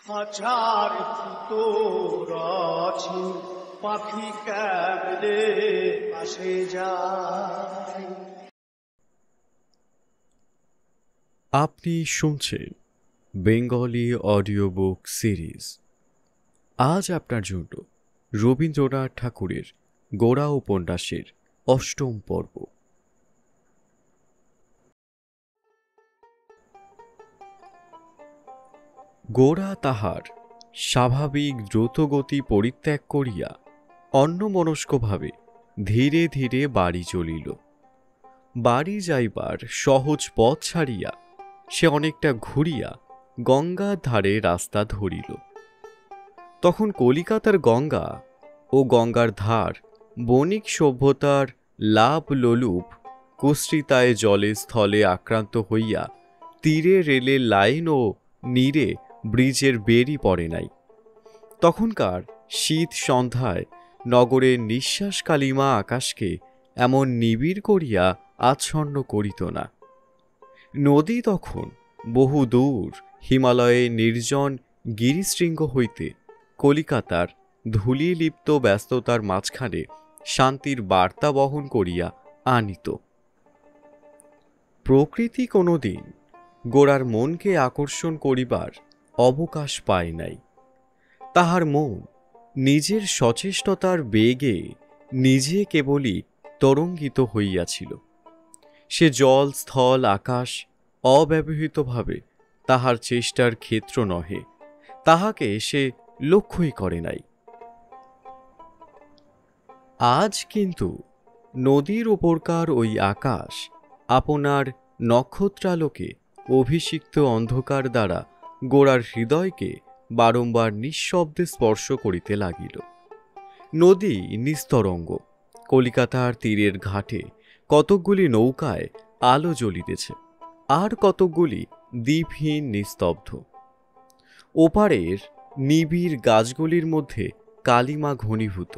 খাঁচার ভিতর আছি, পাখি কেমনে আসে যায়। আপনি শুনছেন বেঙ্গলি অডিও বুক সিরিজ। আজ আপনার জন্য রবীন্দ্রনাথ ঠাকুরের গোরা উপন্যাসের ৮ম পর্ব। গোরা তাহার স্বাভাবিক দ্রুতগতি পরিত্যাগ করিয়া অন্যমনস্কভাবে ধীরে ধীরে বাড়ি চলিল। বাড়ি যাইবার সহজ পথ ছাড়িয়া সে অনেকটা ঘুরিয়া গঙ্গার ধারে রাস্তা ধরিল। তখন কলিকাতার গঙ্গা ও গঙ্গার ধার বণিক সভ্যতার লাভ লোলুপ কুৎসিতায় জলে স্থলে আক্রান্ত হইয়া তীরে রেলের লাইন ও নীরে ব্রিজের বেড়ি পড়ে নাই। তখনকার শীত সন্ধ্যায় নগরের নিঃশ্বাস কালিমা আকাশকে এমন নিবিড় করিয়া আচ্ছন্ন করিত না। নদী তখন বহু দূর হিমালয়ে নির্জন গিরিশৃঙ্গ হইতে কলিকাতার ধূলিলিপ্ত ব্যস্ততার মাঝখানে শান্তির বার্তা বহন করিয়া আনিত। প্রকৃতি কোনোদিন গোরার মনকে আকর্ষণ করিবার অবকাশ পায় নাই। তাহার মন নিজের সচেষ্টতার বেগে নিজে কেবলই তরঙ্গিত হইয়াছিল। সে জল স্থল আকাশ অব্যবহৃতভাবে তাহার চেষ্টার ক্ষেত্র নহে, তাহাকে সে লক্ষ্যই করে নাই। আজ কিন্তু নদীর ওপরকার ওই আকাশ আপনার নক্ষত্রালোকে অভিষিক্ত অন্ধকার দ্বারা গোরার হৃদয়কে বারংবার নিঃশব্দে স্পর্শ করিতে লাগিল। নদী নিস্তরঙ্গ। কলিকাতার তীরের ঘাটে কতকগুলি নৌকায় আলো জ্বলিতেছে, আর কতকগুলি দ্বীপহীন নিস্তব্ধ। ওপারের নিবিড় গাছগুলির মধ্যে কালিমা ঘনীভূত।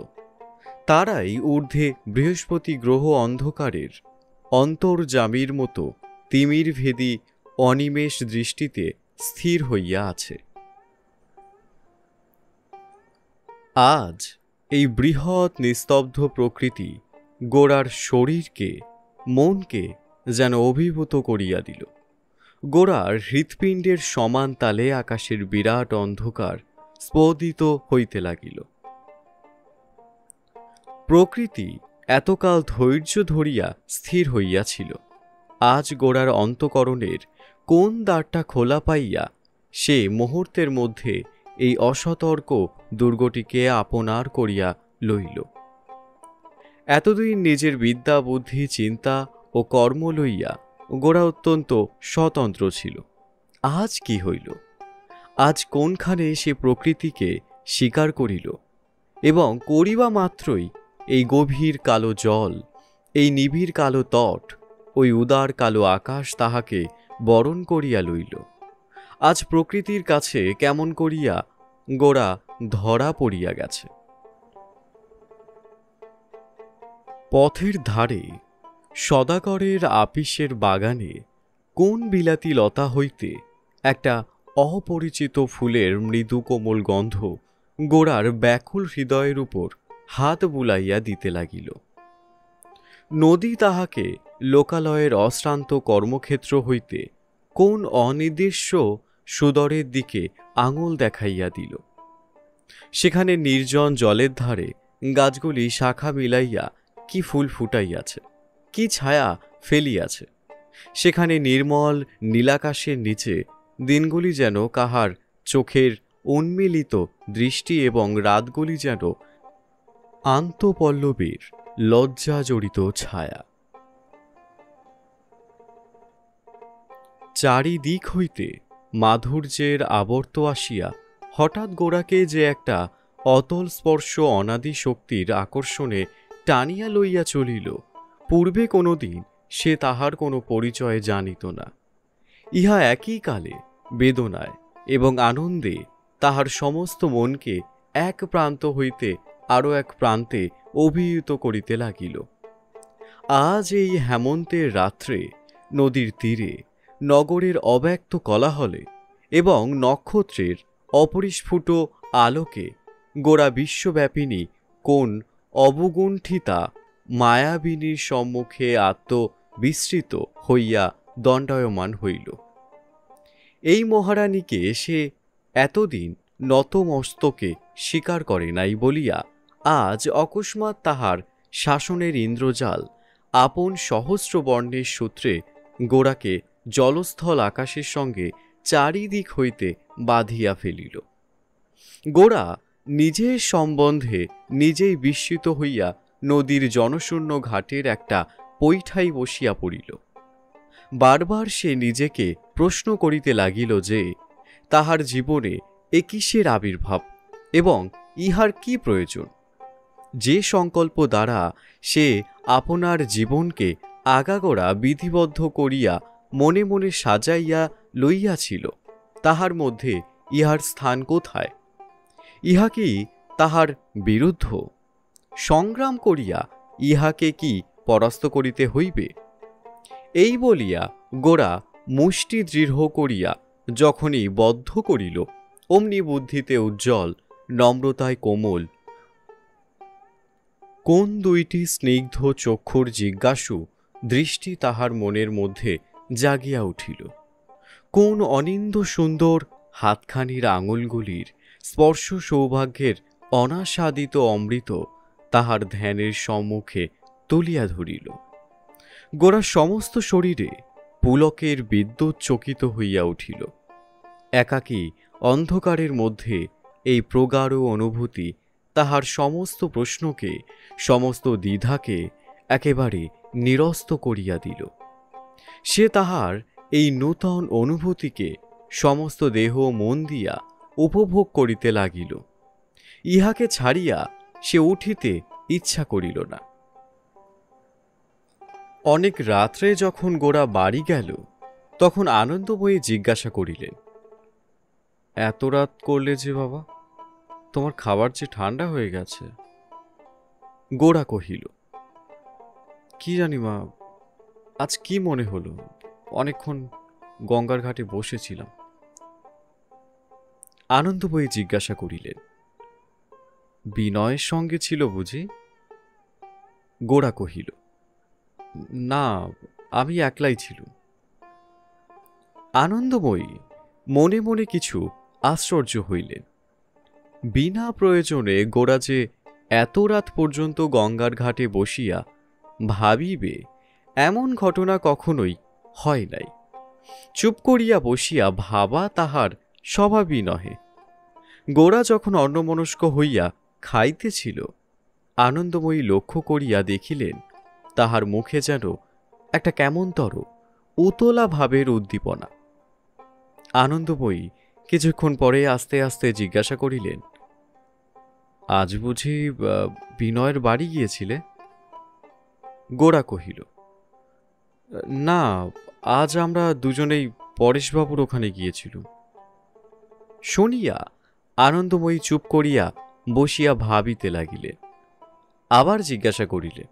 তারাই ঊর্ধ্বে বৃহস্পতি গ্রহ অন্ধকারের অন্তর্যামীর মতো তিমিরভেদী অনিমেষ দৃষ্টিতে স্থির হইয়া আছে। আজ এই বৃহৎ নিস্তব্ধ প্রকৃতি গোরার শরীরকে মনকে যেন অভিভূত করিয়া দিল। গোরার হৃৎপিণ্ডের সমান তালে আকাশের বিরাট অন্ধকার স্ফোটিত হইতে লাগিল। প্রকৃতি এতকাল ধৈর্য ধরিয়া স্থির হইয়াছিল। আজ গোরার অন্তঃকরণের কোন দ্বারটা খোলা পাইয়া সে মুহূর্তের মধ্যে এই অসতর্ক দুর্গটিকে আপনার করিয়া লইল। এতদিন নিজের বিদ্যা বুদ্ধি চিন্তা ও কর্ম লইয়া গোরা অত্যন্ত স্বতন্ত্র ছিল। আজ কি হইল? আজ কোনখানে সে প্রকৃতিকে স্বীকার করিল, এবং করিবা মাত্রই এই গভীর কালো জল, এই নিবিড় কালো তট, ওই উদার কালো আকাশ তাহাকে বরণ করিয়া লইল। আজ প্রকৃতির কাছে কেমন করিয়া গোরা ধরা পড়িয়া গেছে। পথের ধারে সদাগরের আপিসের বাগানে কোন বিলাতি লতা হইতে একটা অপরিচিত ফুলের মৃদু কোমল গন্ধ গোরার ব্যাকুল হৃদয়ের উপর হাত বুলাইয়া দিতে লাগিল। নদী তাহাকে লোকালয়ের অশ্রান্ত কর্মক্ষেত্র হইতে কোন অনির্দিষ্ট সুদরের দিকে আঙুল দেখাইয়া দিল। সেখানে নির্জন জলের ধারে গাছগুলি শাখা মিলাইয়া কি ফুল ফুটাইয়াছে, কি ছায়া ফেলিয়াছে। সেখানে নির্মল নীলাকাশের নিচে দিনগুলি যেন কাহার চোখের উন্মিলিত দৃষ্টি, এবং রাতগুলি যেন আন্তঃপল্লবীর লজ্জা জড়িত ছায়া। চারিদিক হইতে মাধুর্যের আবর্ত আসিয়া হঠাৎ গোরাকে যে একটা অতল স্পর্শ অনাদি শক্তির আকর্ষণে টানিয়া লইয়া চলিল, পূর্বে কোনোদিন সে তাহার কোনো পরিচয় জানিত না। ইহা একই কালে বেদনায় এবং আনন্দে তাহার সমস্ত মনকে এক প্রান্ত হইতে আরও এক প্রান্তে অভিভূত করিতে লাগিল। আজ এই হেমন্তের রাত্রে নদীর তীরে নগরের অব্যক্ত কোলাহলে এবং নক্ষত্রের অপরিস্ফুট আলোকে গোরা বিশ্বব্যাপিনী কোন অবগুণ্ঠিতা মায়াবিনীর সম্মুখে আত্মবিস্মৃত হইয়া দণ্ডায়মান হইল। এই মহারানীকে সে এতদিন নতমস্তকে স্বীকার করে নাই বলিয়া আজ অকস্মাৎ তাহার শাসনের ইন্দ্রজাল আপন সহস্র বর্ণের সূত্রে গোরাকে জলস্থল আকাশের সঙ্গে চারিদিক হইতে বাঁধিয়া ফেলিল। গোরা নিজের সম্বন্ধে নিজেই বিস্মিত হইয়া নদীর জনশূন্য ঘাটের একটা পৈঠাই বসিয়া পড়িল। বারবার সে নিজেকে প্রশ্ন করিতে লাগিল যে তাহার জীবনে এ কিসের আবির্ভাব এবং ইহার কি প্রয়োজন। যে সংকল্প দ্বারা সে আপনার জীবনকে আগাগোড়া বিধিবদ্ধ করিয়া মনে মনে সাজাইয়া লইয়াছিল, তাহার মধ্যে ইহার স্থান কোথায়? ইহা কি তাহার বিরুদ্ধ? সংগ্রাম করিয়া ইহাকে কি পরাস্ত করিতে হইবে? এই বলিয়া গোরা মুষ্টি দৃঢ় করিয়া যখনই বদ্ধ করিল, অমনি বুদ্ধিতে উজ্জ্বল, নম্রতায় কোমল কোন দুইটি স্নিগ্ধ চক্ষুর জিজ্ঞাসু দৃষ্টি তাহার মনের মধ্যে জাগিয়া উঠিল। কোন অনিন্দ সুন্দর হাতখানির আঙুলগুলির স্পর্শ সৌভাগ্যের অনাস্বাদিত অমৃত তাহার ধ্যানের সম্মুখে তুলিয়া ধরিল। গোরার সমস্ত শরীরে পুলকের বিদ্যুৎ চকিত হইয়া উঠিল। একাকী অন্ধকারের মধ্যে এই প্রগাঢ় অনুভূতি তাহার সমস্ত প্রশ্নকে, সমস্ত দ্বিধাকে একেবারে নিরস্ত করিয়া দিল। সে তাহার এই নূতন অনুভূতিকে সমস্ত দেহ মন দিয়া উপভোগ করিতে লাগিল। ইহাকে ছাড়িয়া সে উঠিতে ইচ্ছা করিল না। অনেক রাত্রে যখন গোরা বাড়ি গেল, তখন আনন্দময়ী জিজ্ঞাসা করিলেন, এত রাত করলে যে বাবা? তোমার খাবার যে ঠান্ডা হয়ে গেছে। গোরা কহিল, কি জানি মা, আজ কি মনে হলো, অনেকক্ষণ গঙ্গার ঘাটে বসেছিলাম। আনন্দময়ী জিজ্ঞাসা করিলেন, বিনয়ের সঙ্গে ছিল বুঝি? গোরা কহিল, না, আমি একলাই ছিল। আনন্দময়ী মনে মনে কিছু আশ্চর্য হইলেন। বিনা প্রয়োজনে গোরা যে এত রাত পর্যন্ত গঙ্গার ঘাটে বসিয়া ভাবিবে, এমন ঘটনা কখনোই হয় নাই। চুপ করিয়া বসিয়া ভাবা তাহার স্বভাবই নহে। গোরা যখন অন্যমনস্ক হইয়া খাইতেছিল, আনন্দময়ী লক্ষ্য করিয়া দেখিলেন তাহার মুখে যেন একটা কেমনতর উতলা ভাবের উদ্দীপনা। আনন্দময়ী কিছুক্ষণ পরে আস্তে আস্তে জিজ্ঞাসা করিলেন, আজ বুঝি বিনয়ের বাড়ি গিয়েছিলে? গোরা কহিল, না, আজ আমরা দুজনেই পরেশবাবুর ওখানে গিয়েছিলুম। শুনিয়া আনন্দময়ী চুপ করিয়া বসিয়া ভাবিতে লাগিলেন। আবার জিজ্ঞাসা করিলেন,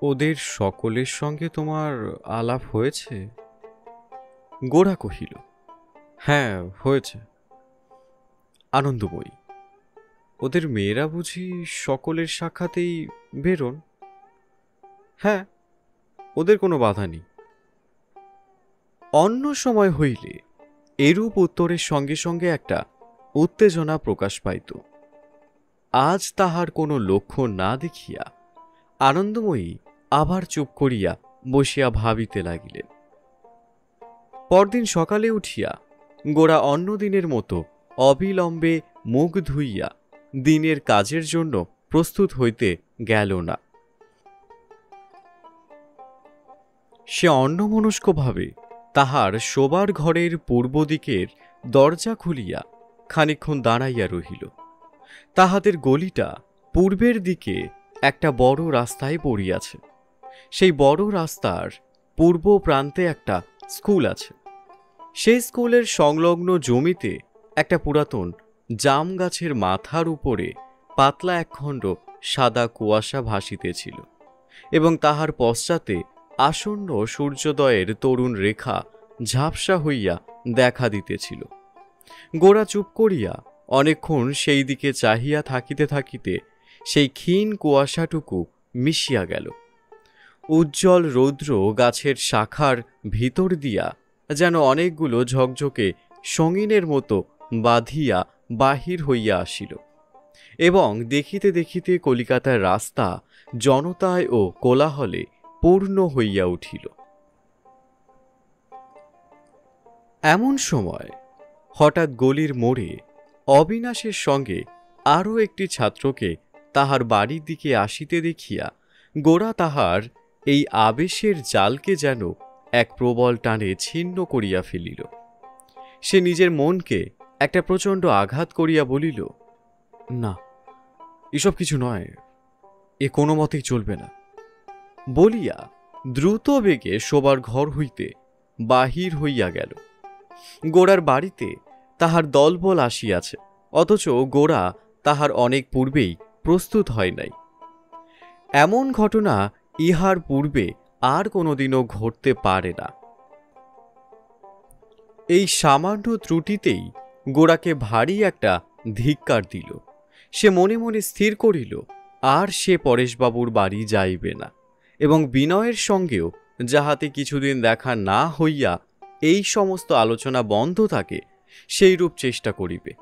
ওদের সকলের সঙ্গে তোমার আলাপ হয়েছে? গোরা কহিল, হ্যাঁ, হয়েছে। আনন্দময়ী, ওদের মেয়েরা বুঝি সকলের সাক্ষাতেই বেরোন? হ্যাঁ, ওদের কোনো বাধা নেই। অন্য সময় হইলে এরূপ উত্তরের সঙ্গে সঙ্গে একটা উত্তেজনা প্রকাশ পাইত। আজ তাহার কোনো লক্ষ্য না দেখিয়া আনন্দময়ী আবার চুপ করিয়া বসিয়া ভাবিতে লাগিলেন। পরদিন সকালে উঠিয়া গোরা অন্য দিনের মতো অবিলম্বে মুখ ধুইয়া দিনের কাজের জন্য প্রস্তুত হইতে গেল না। সে অন্যমনস্কভাবে তাহার শোবার ঘরের পূর্ব দিকের দরজা খুলিয়া খানিকক্ষণ দাঁড়াইয়া রহিল। তাহাদের গলিটা পূর্বের দিকে একটা বড় রাস্তায় পড়িয়াছে। সেই বড় রাস্তার পূর্ব প্রান্তে একটা স্কুল আছে। সেই স্কুলের সংলগ্ন জমিতে একটা পুরাতন জাম গাছের মাথার উপরে পাতলা একখণ্ড সাদা কুয়াশা ভাসিতেছিল এবং তাহার পশ্চাতে আসন্ন সূর্যোদয়ের তরুণ রেখা ঝাপসা হইয়া দেখা দিতেছিল। গোরা চুপ করিয়া অনেকক্ষণ সেই দিকে চাহিয়া থাকিতে থাকিতে সেই ক্ষীণ কুয়াশাটুকু মিশিয়া গেল। উজ্জ্বল রৌদ্র গাছের শাখার ভিতর দিয়া যেন অনেকগুলো ঝকঝকে সঙ্গিনের মতো বাঁধিয়া বাহির হইয়া আসিল, এবং দেখিতে দেখিতে কলিকাতার রাস্তা জনতায় ও কোলাহলে পূর্ণ হইয়া উঠিল। এমন সময় হঠাৎ গলির মোড়ে অবিনাশের সঙ্গে আরও একটি ছাত্রকে তাহার বাড়ির দিকে আসিতে দেখিয়া গোরা তাহার এই আবেশের জালকে যেন এক প্রবল টানে ছিন্ন করিয়া ফেলিল। সে নিজের মনকে একটা প্রচণ্ড আঘাত করিয়া বলিল, না, এসব কিছু নয়, এ কোনো মতেই চলবে না, বলিয়া দ্রুত বেগে শোবার ঘর হইতে বাহির হইয়া গেল। গোরার বাড়িতে তাহার দলবল আসিয়াছে, অথচ গোরা তাহার অনেক পূর্বেই প্রস্তুত হয় নাই। এমন ঘটনা ইহার পূর্বে আর কোনোদিনও ঘটতে পারে না। এই সামান্য ত্রুটিতেই গোরাকে ভারী একটা ধিক্কার দিল। সে মনে মনে স্থির করিল আর সে পরেশবাবুর বাড়ি যাইবে না, এবং বিনয়ের সঙ্গেও যাহাতে কিছুদিন দেখা না হইয়া এই সমস্ত আলোচনা বন্ধ থাকে সেইরূপ চেষ্টা করিবে।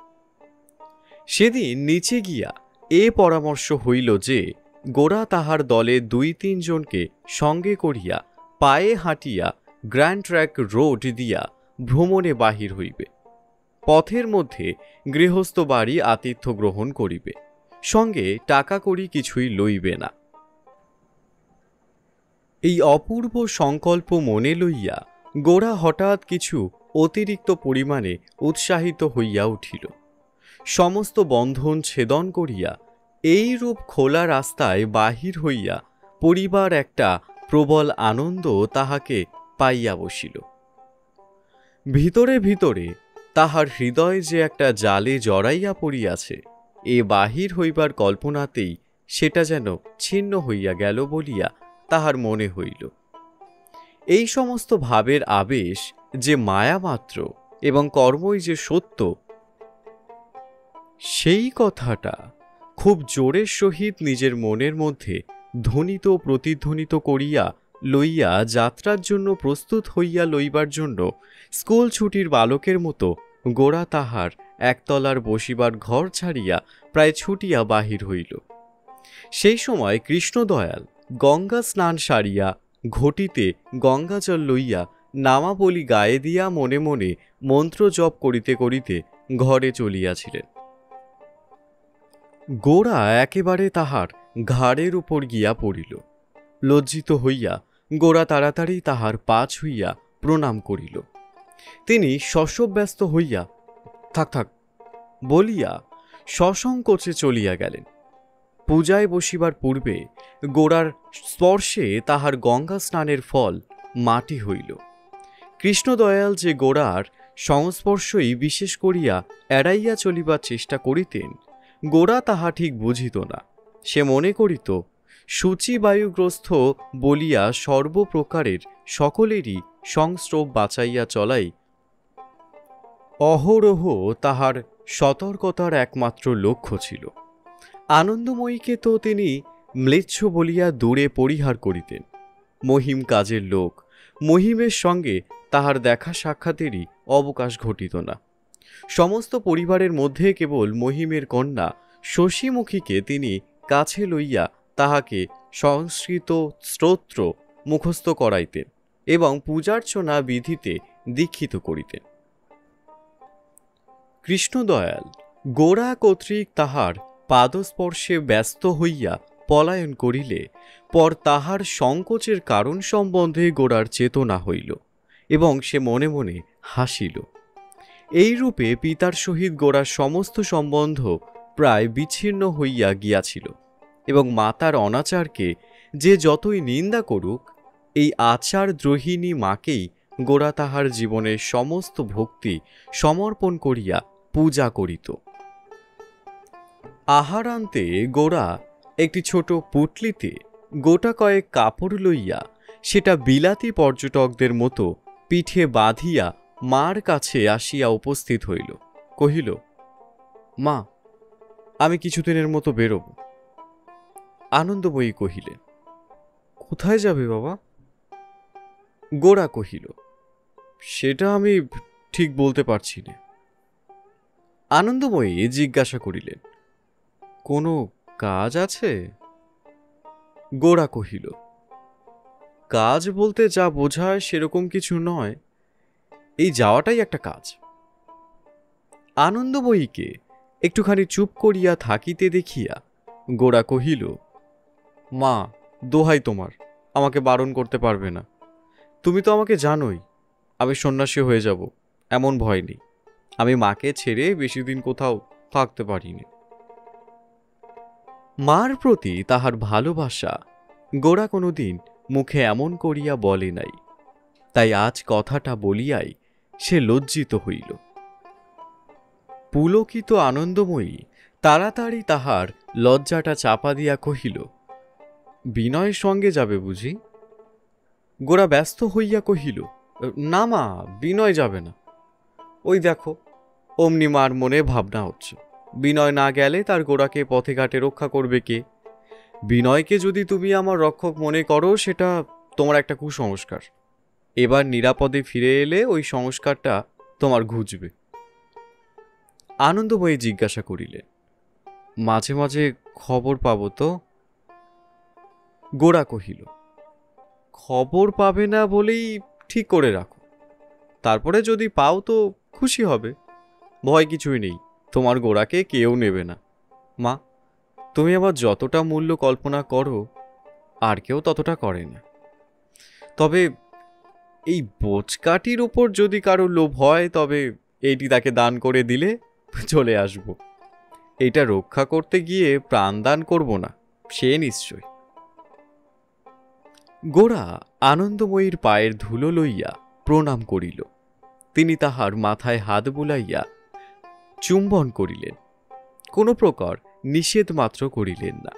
সেদিন নিচে গিয়া এ পরামর্শ হইল যে গোরা তাহার দলে 2-3 জনকে সঙ্গে করিয়া পায়ে হাঁটিয়া গ্র্যান্ড ট্র্যাক রোড দিয়া ভ্রমণে বাহির হইবে। পথের মধ্যে গৃহস্থ বাড়ি আতিথ্য গ্রহণ করিবে, সঙ্গে টাকা কড়ি কিছুই লইবে না। এই অপূর্ব সংকল্প মনে লইয়া গোরা হঠাৎ কিছু অতিরিক্ত পরিমাণে উৎসাহিত হইয়া উঠিল। সমস্ত বন্ধন ছেদন করিয়া এইরূপ খোলা রাস্তায় বাহির হইয়া পরিবার একটা প্রবল আনন্দ তাহাকে পাইয়া বসিল। ভিতরে ভিতরে তাহার হৃদয় যে একটা জালে জড়াইয়া পড়িয়াছে, এ বাহির হইবার কল্পনাতেই সেটা যেন ছিন্ন হইয়া গেল বলিয়া তাহার মনে হইল। এই সমস্ত ভাবের আবেশ যে মায়া মাত্র এবং কর্মই যে সত্য, সেই কথাটা খুব জোরের সহিত নিজের মনের মধ্যে ধ্বনিত প্রতিধ্বনিত করিয়া লইয়া যাত্রার জন্য প্রস্তুত হইয়া লইবার জন্য স্কুল ছুটির বালকের মতো গোরা তাহার একতলার বসিবার ঘর ছাড়িয়া প্রায় ছুটিয়া বাহির হইল। সেই সময় কৃষ্ণদয়াল গঙ্গা স্নান সারিয়া ঘটিতে গঙ্গাজল লইয়া নামাবলী গায়ে দিয়া মনে মনে মন্ত্র জপ করিতে করিতে ঘরে চলিয়াছিলেন। গোরা একেবারে তাহার ঘাড়ের উপর গিয়া পড়িল। লজ্জিত হইয়া গোরা তাড়াতাড়ি তাহার পা ছুঁইয়া প্রণাম করিল। তিনি শশব্যস্ত হইয়া থাক থাক বলিয়া সসংকোচে চলিয়া গেলেন। পূজায় বসিবার পূর্বে গোরার স্পর্শে তাহার গঙ্গা স্নানের ফল মাটি হইল। কৃষ্ণদয়াল যে গোরার সংস্পর্শই বিশেষ করিয়া এড়াইয়া চলিবার চেষ্টা করিতেন, গোরা তাহা ঠিক বুঝিত না। সে মনে করিত সূচিবায়ুগ্রস্ত বলিয়া সর্বপ্রকারের সকলেরই সংস্রব বাঁচাইয়া চলাই অহরহ তাহার সতর্কতার একমাত্র লক্ষ্য ছিল। আনন্দময়ীকে তো তিনি ম্লেচ্ছ বলিয়া দূরে পরিহার করিতেন। মহিম কাজের লোক, মহিমের সঙ্গে তাহার দেখা সাক্ষাতেরই অবকাশ ঘটিত না। সমস্ত পরিবারের মধ্যে কেবল মহিমের কন্যা শশীমুখীকে তিনি কাছে লইয়া তাহাকে সংস্কৃত স্তোত্র মুখস্থ করাইতেন এবং পূজার্চনা বিধিতে দীক্ষিত করিতেন। কৃষ্ণদয়াল গোরা কর্তৃক তাহার পাদস্পর্শে ব্যস্ত হইয়া পলায়ন করিলে পর তাহার সংকোচের কারণ সম্বন্ধে গোরার চেতনা হইল এবং সে মনে মনে হাসিল। এইরূপে পিতার সহিত গোরার সমস্ত সম্বন্ধ প্রায় বিচ্ছিন্ন হইয়া গিয়াছিল, এবং মাতার অনাচারকে যে যতই নিন্দা করুক, এই আচারদ্রোহিণী মাকেই গোরা তাহার জীবনের সমস্ত ভক্তি সমর্পণ করিয়া পূজা করিত। আহারান্তে গোরা একটি ছোট পুটলিতে গোটা কয়েক কাপড় লইয়া সেটা বিলাতি পর্যটকদের মতো পিঠে বাঁধিয়া মার কাছে আসিয়া উপস্থিত হইল। কহিল, মা, আমি কিছুদিনের মতো বেরোব। আনন্দময়ী কহিলেন, কোথায় যাবে বাবা? গোরা কহিল, সেটা আমি ঠিক বলতে পারছি না। আনন্দময়ী জিজ্ঞাসা করিলেন, কোনো কাজ আছে? গোরা কহিল, কাজ বলতে যা বোঝায় সেরকম কিছু নয়, এই যাওয়াটাই একটা কাজ। আনন্দময়ীকে একটুখানি চুপ করিয়া থাকিতে দেখিয়া গোরা কহিল, মা, দোহাই তোমার, আমাকে বারণ করতে পারবে না। তুমি তো আমাকে জানোই, আমি সন্ন্যাসী হয়ে যাব, এমন ভয় নেই। আমি মাকে ছেড়ে বেশি দিন কোথাও থাকতে পারিনি। মার প্রতি তাহার ভালোবাসা গোরা কোনোদিন মুখে এমন করিয়া বলে নাই, তাই আজ কথাটা বলিয়াই সে লজ্জিত হইল। পুলকিত আনন্দময়ী তাড়াতাড়ি তাহার লজ্জাটা চাপা দিয়া কহিল, বিনয়ের সঙ্গে যাবে বুঝি? গোরা ব্যস্ত হইয়া কহিল, না মা, বিনয় যাবে না। ওই দেখো, অমনি মার মনে ভাবনা হচ্ছে, বিনয় না গেলে তার গোরাকে পথে ঘাটে রক্ষা করবে কে? বিনয়কে যদি তুমি আমার রক্ষক মনে করো, সেটা তোমার একটা কুসংস্কার। এবার নিরাপদে ফিরে এলে ওই সংস্কারটা তোমার ঘুচবে। আনন্দময়ী জিজ্ঞাসা করিলেন, মাঝে মাঝে খবর পাবো তো? গোরা কহিল, খবর পাবে না বলেই ঠিক করে রাখো, তারপরে যদি পাও তো খুশি হবে। ভয় কিছুই নেই, তোমার গোরাকে কেউ নেবে না। মা, তুমি আবার যতটা মূল্য কল্পনা করো, আর কেউ ততটা করে না। তবে এই বোচকাটির উপর যদি কারো লোভ হয়, তবে এইটি তাকে দান করে দিলে চলে আসব। এটা রক্ষা করতে গিয়ে প্রাণদান করব না, সে নিশ্চয়। গোরা আনন্দময়ীর পায়ের ধুলো লইয়া প্রণাম করিল। তিনি তাহার মাথায় হাত বুলাইয়া চুম্বন করিলেন, কোনো প্রকার নিষেধ মাত্র করিলেন না।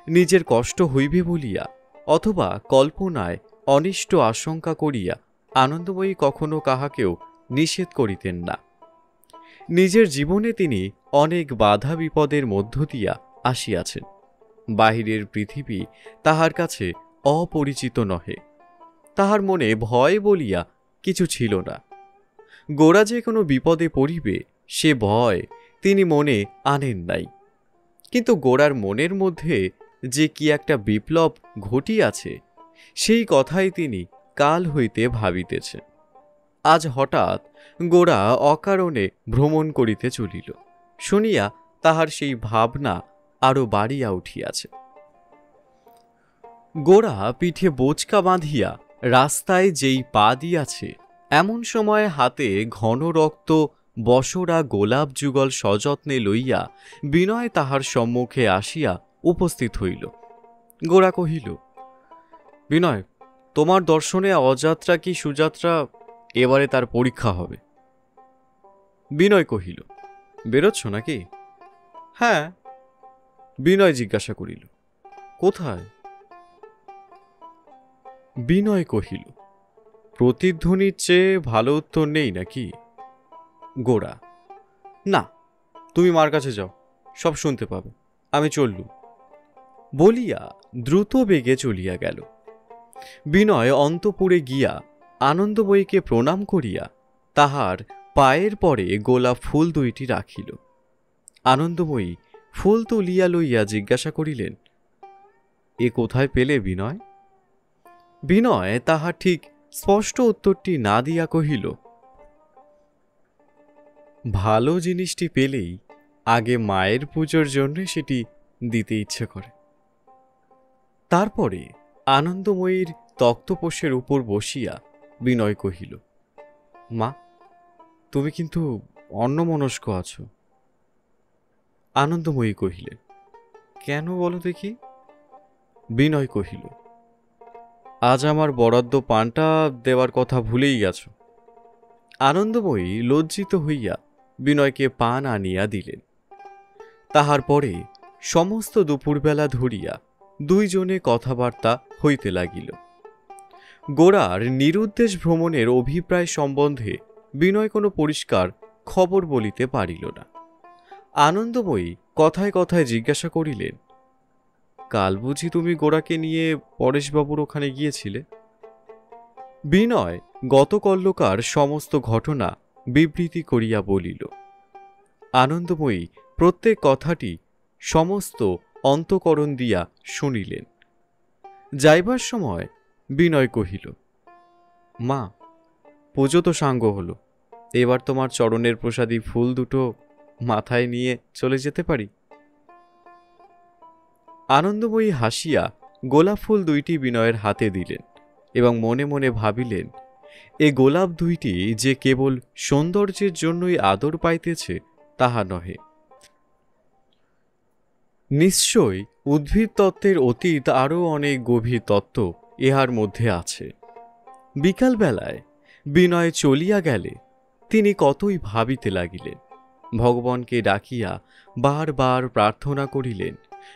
নিজের কষ্ট হইবে বলিয়া অথবা কল্পনায় অনিষ্ট আশঙ্কা করিয়া আনন্দময়ী কখনো কাহাকেও নিষেধ করিতেন না। নিজের জীবনে তিনি অনেক বাধা বিপদের মধ্য দিয়া আসিয়াছেন। বাহিরের পৃথিবী তাহার কাছে অপরিচিত নহে। তাহার মনে ভয় বলিয়া কিছু ছিল না। গোরা যে কোনো বিপদে পড়িবে সে ভয় তিনি মনে আনেন নাই। কিন্তু গোরার মনের মধ্যে যে কি একটা বিপ্লব ঘটিয়াছে, সেই কথাই তিনি কাল হইতে ভাবিতেছেন। আজ হঠাৎ গোরা অকারণে ভ্রমণ করিতে চলিল শুনিয়া তাহার সেই ভাবনা আরো বাড়িয়া উঠিয়াছে। গোরা পিঠে বোচকা বাঁধিয়া রাস্তায় যেই পা দিয়াছে, এমন সময় হাতে ঘন রক্ত বসরা গোলাপ যুগল সযত্নে লইয়া বিনয় তাহার সম্মুখে আসিয়া উপস্থিত হইল। গোরা কহিল, বিনয়, তোমার দর্শনে অযাত্রা কি সুযাত্রা, এবারে তার পরীক্ষা হবে। বিনয় কহিল, বেরোচ্ছ নাকি? হ্যাঁ। বিনয় জিজ্ঞাসা করিল, কোথায়? বিনয় কহিল, প্রতিধ্বনির চেয়ে ভালো উত্তর নেই নাকি? গোরা, না, তুমি মার কাছে যাও, সব শুনতে পাবে, আমি চললুম। বলিয়া দ্রুত বেগে চলিয়া গেল। বিনয় অন্তপুরে গিয়া আনন্দময়ীকে প্রণাম করিয়া তাহার পায়ের পরে গোলাপ ফুল দুইটি রাখিল। আনন্দময়ী ফুল তুলিয়া লইয়া জিজ্ঞাসা করিলেন, এ কোথায় পেলে বিনয়? বিনয় তাহার ঠিক স্পষ্ট উত্তরটি না দিয়া কহিল, ভালো জিনিসটি পেলেই আগে মায়ের পুজোর জন্য সেটি দিতে ইচ্ছে করে। তারপরে আনন্দময়ীর তক্তপোষের উপর বসিয়া বিনয় কহিল, মা, তুমি কিন্তু অন্যমনস্ক আছো। আনন্দময়ী কহিলেন, কেন বলো দেখি? বিনয় কহিল, আজ আমার বরাদ্দ পানটা দেওয়ার কথা ভুলেই গেছ। আনন্দময়ী লজ্জিত হইয়া বিনয়কে পান আনিয়া দিলেন। তাহার পরে সমস্ত দুপুরবেলা ধরিয়া দুইজনে কথাবার্তা হইতে লাগিল। গোরার নিরুদ্দেশ ভ্রমণের অভিপ্রায় সম্বন্ধে বিনয় কোনো পরিষ্কার খবর বলিতে পারিল না। আনন্দময়ী কথায় কথায় জিজ্ঞাসা করিলেন, কাল বুঝি তুমি গোরাকে নিয়ে পরেশবাবুর ওখানে গিয়েছিলে? বিনয় গতকল্যকার সমস্ত ঘটনা বিবৃতি করিয়া বলিল। আনন্দময়ী প্রত্যেক কথাটি সমস্ত অন্তঃকরণ দিয়া শুনিলেন। যাইবার সময় বিনয় কহিল, মা, পুজো তো সাঙ্গ হল, এবার তোমার চরণের প্রসাদী ফুল দুটো মাথায় নিয়ে চলে যেতে পারি? আনন্দময়ী হাসিয়া গোলাপ ফুল দুইটি বিনয়ের হাতে দিলেন এবং মনে মনে ভাবিলেন, এ গোলাপ দুইটি যে কেবল সৌন্দর্যের জন্যই আদর পাইতেছে তাহা নহে, নিশ্চয়ই উদ্ভিদ তত্ত্বের অতীত আরও অনেক গভীর তত্ত্ব ইহার মধ্যে আছে। বিকালবেলায় বিনয় চলিয়া গেলে তিনি কতই ভাবিতে লাগিলেন। ভগবানকে ডাকিয়া বারবার প্রার্থনা করিলেন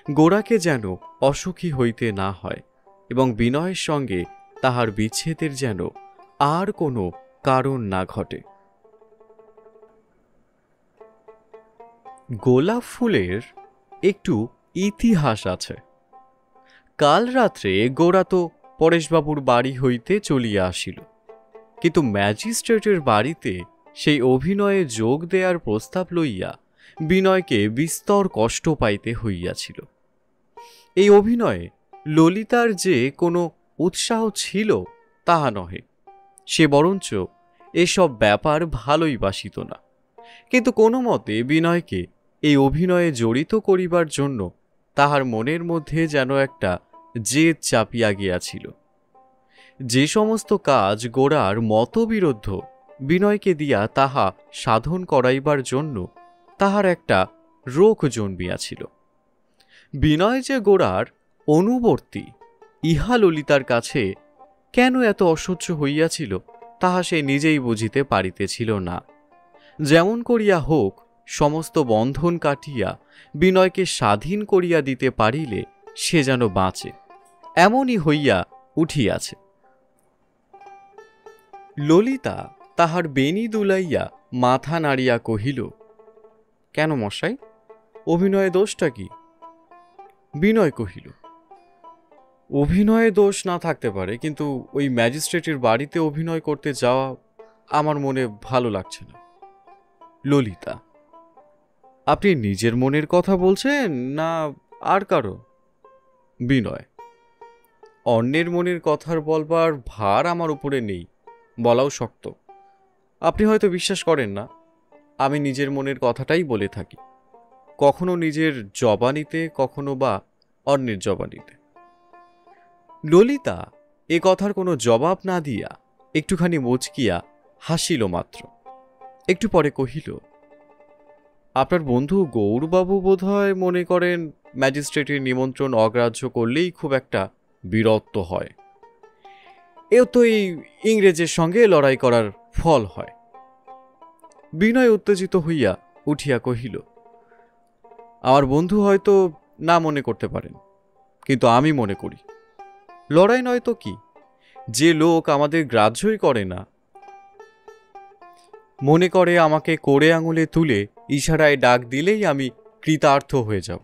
গোরাকে যেন অসুখী হইতে না হয় এবং বিনয়ের সঙ্গে তাহার বিচ্ছেদের যেন আর কোনো কারণ না ঘটে। গোলাপ ফুলের একটু ইতিহাস আছে। কাল রাত্রে গোরা তো পরেশবাবুর বাড়ি হইতে চলিয়া আসিল, কিন্তু ম্যাজিস্ট্রেটের বাড়িতে সেই অভিনয়ে যোগ দেয়ার প্রস্তাব লইয়া বিনয়কে বিস্তর কষ্ট পাইতে হইয়াছিল। এই অভিনয়ে ললিতার যে কোনো উৎসাহ ছিল তাহা নহে, সে বরঞ্চ এসব ব্যাপার ভালোই বাসিত না, কিন্তু কোনো মতে বিনয়কে এই অভিনয়ে জড়িত করিবার জন্য তাহার মনের মধ্যে যেন একটা জেদ চাপিয়া গিয়াছিল। যে সমস্ত কাজ গোরার মতবিরুদ্ধ বিনয়কে দিয়া তাহা সাধন করাইবার জন্য তাহার একটা রোখ জন্মিয়াছিল। বিনয় যে গোরার অনুবর্তী ইহা ললিতার কাছে কেন এত অসহ্য হইয়াছিল তাহা সে নিজেই বুঝিতে পারিতেছিল না। যেমন করিয়া হোক সমস্ত বন্ধন কাটিয়া বিনয়কে স্বাধীন করিয়া দিতে পারিলে সে যেন বাঁচে, এমনই হইয়া উঠিয়াছে। ললিতা তাহার বেণী দুলাইয়া মাথা নাড়িয়া কহিল, কেন মশাই, অভিনয়ে দোষটা কি? বিনয় কহিল, অভিনয়ে দোষ না থাকতে পারে, কিন্তু ওই ম্যাজিস্ট্রেটের বাড়িতে অভিনয় করতে যাওয়া আমার মনে ভালো লাগছে না। ললিতা, আপনি নিজের মনের কথা বলছেন না আর কারো? বিনয়, অন্যের মনের কথার বলবার ভার আমার উপরে নেই, বলাও শক্ত। আপনি হয়তো বিশ্বাস করেন না, আমি নিজের মনের কথাটাই বলে থাকি, কখনো নিজের জবানিতে, কখনো বা অন্যের জবানিতে। ললিতা এ কথার কোনো জবাব না দিয়া একটুখানি মুচকিয়া হাসিল মাত্র। একটু পরে কহিল, আপনার বন্ধু গৌরবাবু বোধহয় মনে করেন ম্যাজিস্ট্রেটের নিমন্ত্রণ অগ্রাহ্য করলেই খুব একটা বীরত্ব হয়, এও তো এই ইংরেজের সঙ্গে লড়াই করার ফল হয়। বিনয় উত্তেজিত হইয়া উঠিয়া কহিল, আমার বন্ধু হয়তো না মনে করতে পারেন, কিন্তু আমি মনে করি। লড়াই নয় তো কি, যে লোক আমাদের গ্রাহ্যই করে না, মনে করে আমাকে কোড়ে আঙুলে তুলে ইশারায় ডাক দিলেই আমি কৃতার্থ হয়ে যাব,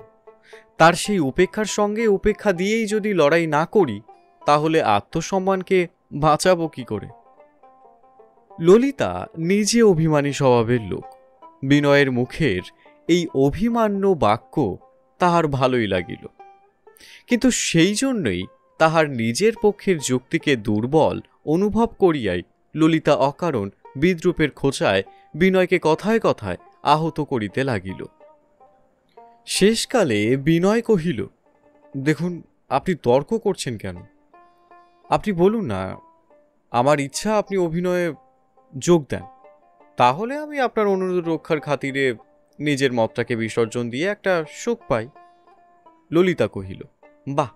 তার সেই উপেক্ষার সঙ্গে উপেক্ষা দিয়েই যদি লড়াই না করি তাহলে আত্মসম্মানকে বাঁচাবো কি করে? ললিতা নিজে অভিমানী স্বভাবের লোক। বিনয়ের মুখের এই অভিমান্য বাক্য তাহার ভালোই লাগিল, কিন্তু সেই জন্যই তাহার নিজের পক্ষের যুক্তিকে দুর্বল অনুভব করিয়াই ললিতা অকারণ বিদ্রূপের খোঁচায় বিনয়কে কথায় কথায় আহত করিতে লাগিল। শেষকালে বিনয় কহিল, দেখুন, আপনি তর্ক করছেন কেন? আপনি বলুন না, আমার ইচ্ছা আপনি অভিনয়ে যোগ দেন, তাহলে আমি আপনার অনুরোধ রক্ষার খাতিরে নিজের মতটাকে বিসর্জন দিয়ে একটা সুখ পাই। ললিতা কহিল, বাহ,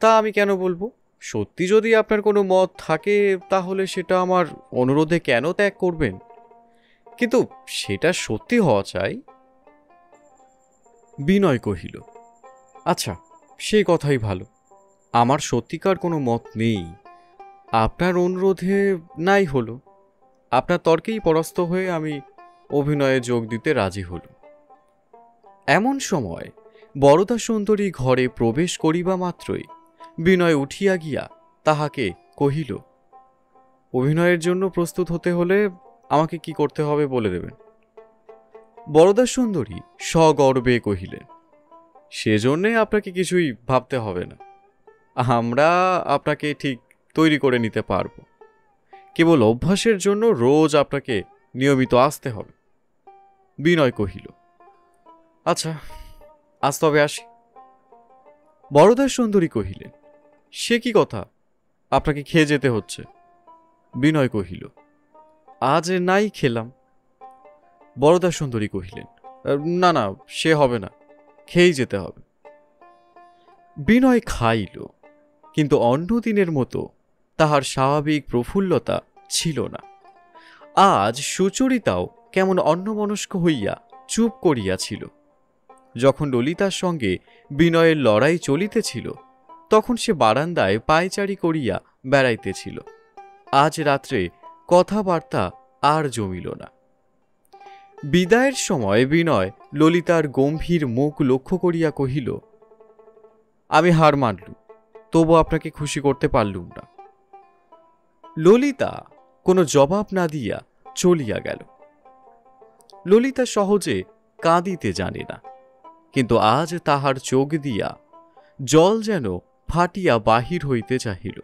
তা আমি কেন বলবো? সত্যি যদি আপনার কোনো মত থাকে তাহলে সেটা আমার অনুরোধে কেন ত্যাগ করবেন? কিন্তু সেটা সত্যি হওয়া চাই। বিনয় কহিল, আচ্ছা, সেই কথাই ভালো, আমার সত্যিকার কোনো মত নেই, আপনার অনুরোধে নাই হলো, আপনার তর্কেই পরাস্ত হয়ে আমি অভিনয়ে যোগ দিতে রাজি হল। এমন সময় বরদা সুন্দরী ঘরে প্রবেশ করিবা মাত্রই বিনয় উঠিয়া গিয়া তাহাকে কহিল, অভিনয়ের জন্য প্রস্তুত হতে হলে আমাকে কি করতে হবে বলে দেবেন। বরদা সুন্দরী সগর্বে কহিলেন, সেজন্যে আপনাকে কিছুই ভাবতে হবে না, আমরা আপনাকে ঠিক তৈরি করে নিতে পারব। কেবল অভ্যাসের জন্য রোজ আপনাকে নিয়মিত আসতে হবে। বিনয় কহিল, আচ্ছা, আজ তবে আসি। বরদা সুন্দরী কহিলেন, সে কি কথা, আপনাকে খেয়ে যেতে হচ্ছে। বিনয় কহিল, আজ নাই খেলাম। বরদা সুন্দরী কহিলেন, না না, সে হবে না, খেয়েই যেতে হবে। বিনয় খাইল, কিন্তু অন্যদিনের মতো তাহার স্বাভাবিক প্রফুল্লতা ছিল না। আজ সুচরিতাও কেমন অন্যমনস্ক হইয়া চুপ করিয়াছিল। যখন ললিতার সঙ্গে বিনয়ের লড়াই চলিতেছিল তখন সে বারান্দায় পায়চারি করিয়া বেড়াইতেছিল। আজ রাত্রে কথাবার্তা আর জমিল না। বিদায়ের সময় বিনয় ললিতার গম্ভীর মুখ লক্ষ্য করিয়া কহিল, আমি হার মানলুম, তবু আপনাকে খুশি করতে পারলুম না। ললিতা কোনো জবাব না দিয়া চলিয়া গেল। ললিতা সহজে কাঁদিতে জানে না, কিন্তু আজ তাহার চোখ দিয়া জল যেন ফাটিয়া বাহির হইতে চাহিল।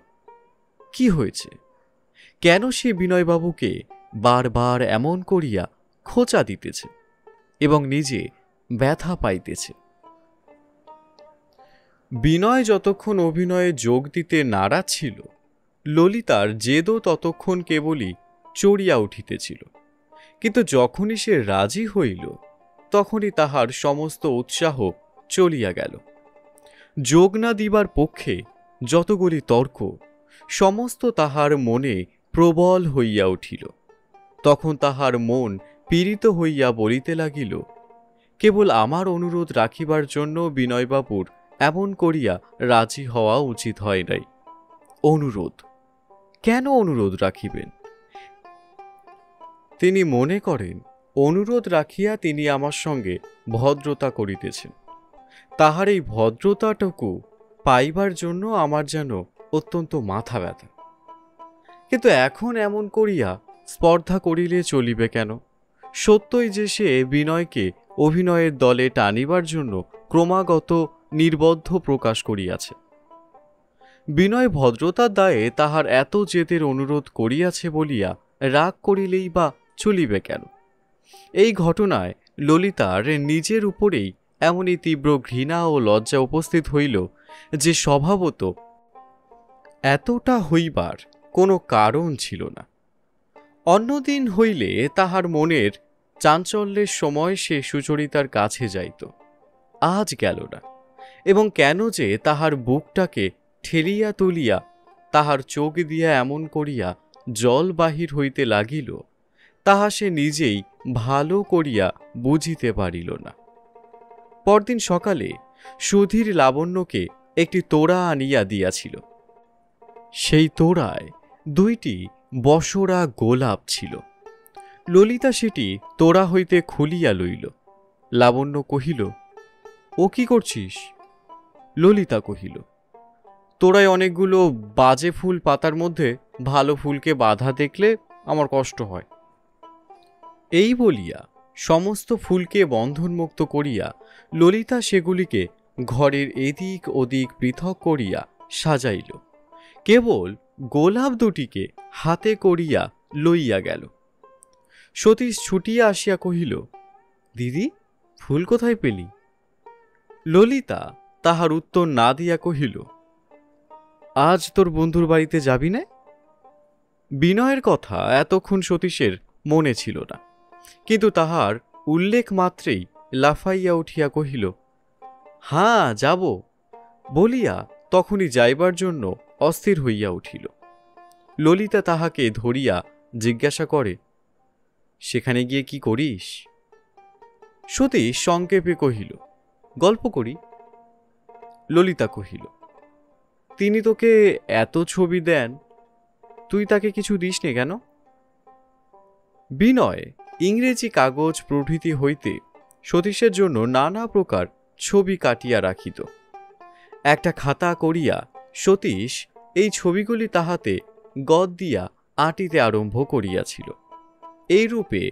কি হয়েছে? কেন সে বিনয়বাবুকে বারবার এমন করিয়া খোঁচা দিতেছে এবং নিজে ব্যথা পাইতেছে? বিনয় যতক্ষণ অভিনয়ে যোগ দিতে নারাজ ছিল, ললিতার জেদও ততক্ষণ কেবলই চড়িয়া উঠিতেছিল। কিন্তু যখনই সে রাজি হইল তখনই তাহার সমস্ত উৎসাহ চলিয়া গেল। যোগ না দিবার পক্ষে যতগুলি তর্ক সমস্ত তাহার মনে প্রবল হইয়া উঠিল। তখন তাহার মন পীড়িত হইয়া বলিতে লাগিল, কেবল আমার অনুরোধ রাখিবার জন্য বিনয়বাবুর এমন করিয়া রাজি হওয়া উচিত হয় নাই। অনুরোধ? কেন অনুরোধ রাখিবেন? তিনি মনে করেন অনুরোধ রাখিয়া তিনি আমার সঙ্গে ভদ্রতা করিতেছেন। তাহার এই ভদ্রতাটুকু পাইবার জন্য আমার যেন অত্যন্ত মাথা ব্যথা। কিন্তু এখন এমন করিয়া স্পর্ধা করিলে চলিবে কেন? সত্যই যে সে বিনয়কে অভিনয়ের দলে টানিবার জন্য ক্রমাগত নির্বদ্ধ প্রকাশ করিয়াছে। বিনয় ভদ্রতার দায়ে তাহার এত জেদের অনুরোধ করিয়াছে বলিয়া রাগ করিলেই বা চলিবে কেন? এই ঘটনায় ললিতার নিজের উপরেই এমনই তীব্র ঘৃণা ও লজ্জা উপস্থিত হইল যে স্বভাবত এতটা হইবার কোনো কারণ ছিল না। অন্যদিন হইলে তাহার মনের চাঞ্চল্যের সময় সে সুচরিতার কাছে যাইত, আজ গেল না। এবং কেন যে তাহার বুকটাকে ঠেলিয়া তুলিয়া তাহার চোখ দিয়া এমন করিয়া জল বাহির হইতে লাগিল, তাহা সে নিজেই ভালো করিয়া বুঝিতে পারিল না। পরদিন সকালে সুধীর লাবণ্যকে একটি তোড়া আনিয়া দিয়াছিল। সেই তোড়ায় 2টি বসরা গোলাপ ছিল। ললিতা সেটি তোড়া হইতে খুলিয়া লইল। লাবণ্য কহিল, ও কি করছিস? ললিতা কহিল, তোড়ায় অনেকগুলো বাজে ফুল পাতার মধ্যে ভালো ফুলকে বাঁধা দেখলে আমার কষ্ট হয়। এই বলিয়া সমস্ত ফুলকে বন্ধনমুক্ত করিয়া ললিতা সেগুলিকে ঘরের এদিক ওদিক পৃথক করিয়া সাজাইল। কেবল গোলাপ 2টিকে হাতে করিয়া লইয়া গেল। সতীশ ছুটিয়া আসিয়া কহিল, দিদি, ফুল কোথায় পেলি? ললিতা তাহার উত্তর না দিয়া কহিল, আজ তোর বন্ধুর বাড়িতে যাবি না? বিনয়ের কথা এতক্ষণ সতীশের মনে ছিল না, কিন্তু তাহার উল্লেখ মাত্রেই লাফাইয়া উঠিয়া কহিল, হাঁ, যাব বলিয়া তখনই যাইবার জন্য অস্থির হইয়া উঠিল। ললিতা তাহাকে ধরিয়া জিজ্ঞাসা করে, সেখানে গিয়ে কি করিস? সতীশ সংক্ষেপে কহিল, গল্প করি। ললিতা কহিল, তিনি তোকে এত ছবি দেন, তুই তাকে কিছু দিস নে কেন? বিনয় ইংরেজি কাগজ প্রভৃতি হইতে সতীশের জন্য নানা প্রকার ছবি কাটিয়া রাখিত। একটা খাতা করিয়া সতীশ এই ছবিগুলি তাহাতে গদ দিয়া আঁটিতে আরম্ভ করিয়াছিল। এইরূপে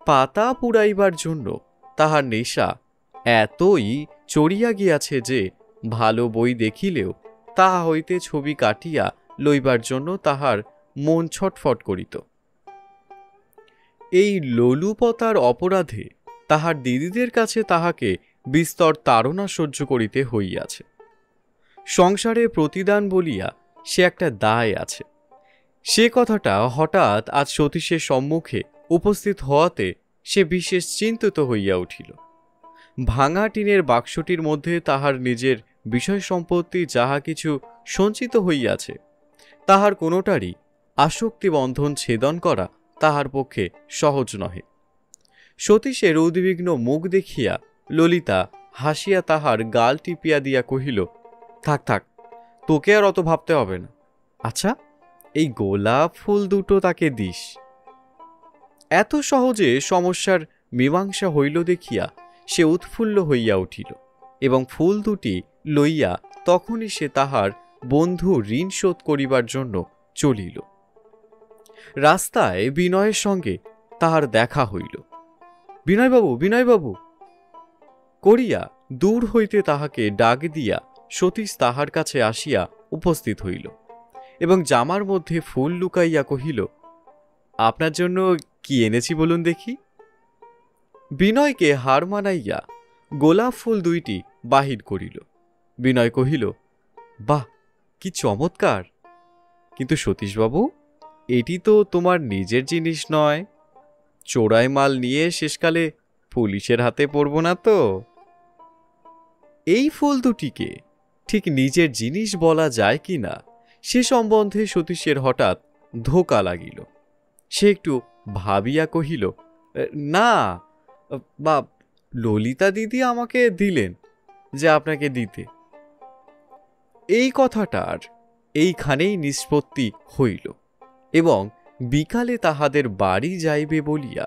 পাতা পুড়াইবার জন্য তাহার নেশা এতই চড়িয়া গিয়াছে যে ভালো বই দেখিলেও তাহা হইতে ছবি কাটিয়া লইবার জন্য তাহার মন ছটফট করিত। এই লোলুপতার অপরাধে তাহার দিদিদের কাছে তাহাকে বিস্তর তাড়না সহ্য করিতে হইয়াছে। সংসারে প্রতিদান বলিয়া সে একটা দায় আছে। সে কথাটা হঠাৎ আজ সতীশের সম্মুখে উপস্থিত হওয়াতে সে বিশেষ চিন্তিত হইয়া উঠিল। ভাঙা টিনের বাক্সটির মধ্যে তাহার নিজের বিষয় সম্পত্তি যাহা কিছু সঞ্চিত হইয়াছে তাহার কোনোটারই আসক্তি বন্ধন ছেদন করা তাহার পক্ষে সহজ নহে। সতীশের উদ্বিগ্ন মুখ দেখিয়া ললিতা হাসিয়া তাহার গাল টিপিয়া দিয়া কহিল, থাক থাক, তোকে আর অত ভাবতে হবে না। আচ্ছা, এই গোলাপ ফুল দুটো তাকে দিস। এত সহজে সমস্যার মীমাংসা হইল দেখিয়া সে উৎফুল্ল হইয়া উঠিল এবং ফুল দুটি লইয়া তখনই সে তাহার বন্ধু ঋণ শোধ করিবার জন্য চলিল। রাস্তায় বিনয়ের সঙ্গে তাহার দেখা হইল। বিনয়বাবু, বিনয়বাবু করিয়া দূর হইতে তাহাকে ডাক দিয়া সতীশ তাহার কাছে আসিয়া উপস্থিত হইল এবং জামার মধ্যে ফুল লুকাইয়া কহিল, আপনার জন্য কি এনেছি বলুন দেখি। বিনয়কে হার মানাইয়া গোলাপ ফুল দুইটি বাহির করিল। বিনয় কহিল, বাহ, কি চমৎকার! কিন্তু সতীশবাবু, এটি তো তোমার নিজের জিনিস নয়। চোরাই মাল নিয়ে শেষকালে পুলিশের হাতে পড়ব না তো? এই ফুল দুটিকে ঠিক নিজের জিনিস বলা যায় কি না সে সম্বন্ধে সতীশের হঠাৎ ধোকা লাগিল। সে একটু ভাবিয়া কহিল, না বা ললিতা দিদি আমাকে দিলেন যে আপনাকে দিতে। এই কথাটার এইখানেই নিষ্পত্তি হইল এবং বিকালে তাহাদের বাড়ি যাইবে বলিয়া